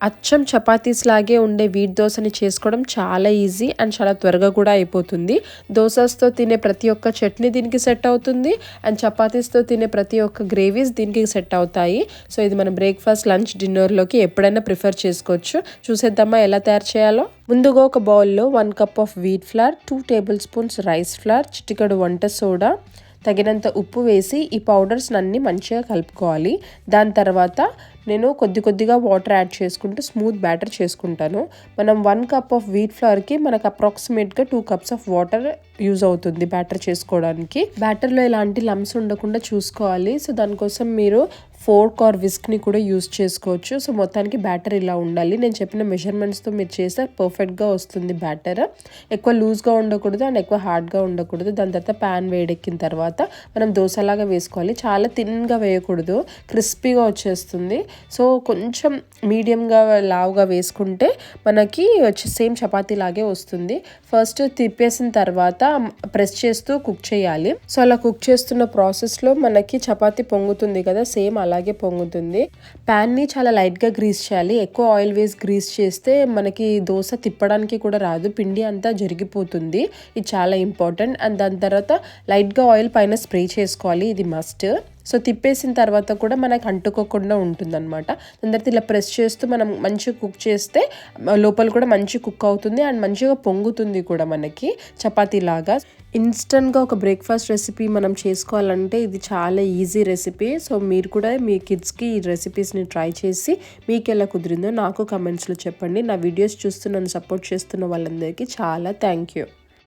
అచ్చం చపాతీస్ లాగే ఉండే వీట్ దోశని చేసుకోవడం చాలా ఈజీ అండ్ చాలా త్వరగా కూడా అయిపోతుంది. దోసస్తో తినే ప్రతి ఒక్క చట్నీ దీనికి సెట్ అవుతుంది అండ్ చపాతీస్తో తినే ప్రతి ఒక్క గ్రేవీస్ దీనికి సెట్ అవుతాయి. సో ఇది మన బ్రేక్ఫాస్ట్, లంచ్, డిన్నర్లోకి ఎప్పుడైనా ప్రిఫర్ చేసుకోవచ్చు. చూసేద్దామా ఎలా తయారు చేయాలో. ముందుగా ఒక బౌల్లో 1 cup of wheat flower, 2 table spoons rice flower, చిటికెడు వంట సోడా, తగినంత ఉప్పు వేసి ఈ పౌడర్స్ అన్నీ మంచిగా కలుపుకోవాలి. దాని తర్వాత నేను కొద్దిగా వాటర్ యాడ్ చేసుకుంటూ స్మూత్ బ్యాటర్ చేసుకుంటాను. మనం 1 కప్ ఆఫ్ వీట్ ఫ్లవర్కి మనకు అప్రాక్సిమేట్గా 2 కప్స్ ఆఫ్ వాటర్ యూజ్ అవుతుంది బ్యాటర్ చేసుకోవడానికి. బ్యాటర్లో ఎలాంటి లమ్స్ ఉండకుండా చూసుకోవాలి. సో దానికోసం మీరు ఫోర్క్ ఆర్ విస్క్ని కూడా యూజ్ చేసుకోవచ్చు. సో మొత్తానికి బ్యాటర్ ఇలా ఉండాలి. నేను చెప్పిన మెజర్మెంట్స్తో మీరు చేస్తే పర్ఫెక్ట్గా వస్తుంది బ్యాటర్. ఎక్కువ లూజ్గా ఉండకూడదు అండ్ ఎక్కువ హార్డ్గా ఉండకూడదు. దాని తర్వాత ప్యాన్ వేడెక్కిన తర్వాత మనం దోశలాగా వేసుకోవాలి. చాలా థిన్గా వేయకూడదు, క్రిస్పీగా వచ్చేస్తుంది. సో కొంచెం మీడియంగా లావుగా వేసుకుంటే మనకి సేమ్ చపాతీ లాగే వస్తుంది. ఫస్ట్ తిప్పేసిన తర్వాత ప్రెస్ చేస్తూ కుక్ చేయాలి. సో అలా కుక్ చేస్తున్న ప్రాసెస్లో మనకి చపాతీ పొంగుతుంది కదా, సేమ్ అలాగే పొంగుతుంది. ప్యాన్ని చాలా లైట్గా గ్రీస్ చేయాలి. ఎక్కువ ఆయిల్ వేసి గ్రీస్ చేస్తే మనకి దోశ తిప్పడానికి కూడా రాదు, పిండి అంతా జరిగిపోతుంది. ఇది చాలా ఇంపార్టెంట్. అండ్ దాని తర్వాత లైట్గా ఆయిల్ పైన స్ప్రే చేసుకోవాలి, ఇది మస్ట్. సో తిప్పేసిన తర్వాత కూడా మనకు అంటుకోకుండా ఉంటుందన్నమాట. దాని తర్వాత ఇలా ప్రెస్ చేస్తూ మనం మంచిగా కుక్ చేస్తే లోపల కూడా మంచి కుక్ అవుతుంది అండ్ మంచిగా పొంగుతుంది కూడా మనకి చపాతీ లాగా. ఇన్స్టెంట్గా ఒక బ్రేక్ఫాస్ట్ రెసిపీ మనం చేసుకోవాలంటే ఇది చాలా ఈజీ రెసిపీ. సో మీరు కూడా మీ కిడ్స్కి ఈ రెసిపీస్ని ట్రై చేసి మీకు ఎలా కుదిరిందో నాకు కమెంట్స్లో చెప్పండి. నా వీడియోస్ చూస్తూ నన్ను సపోర్ట్ చేస్తున్న వాళ్ళందరికీ చాలా థ్యాంక్ యూ.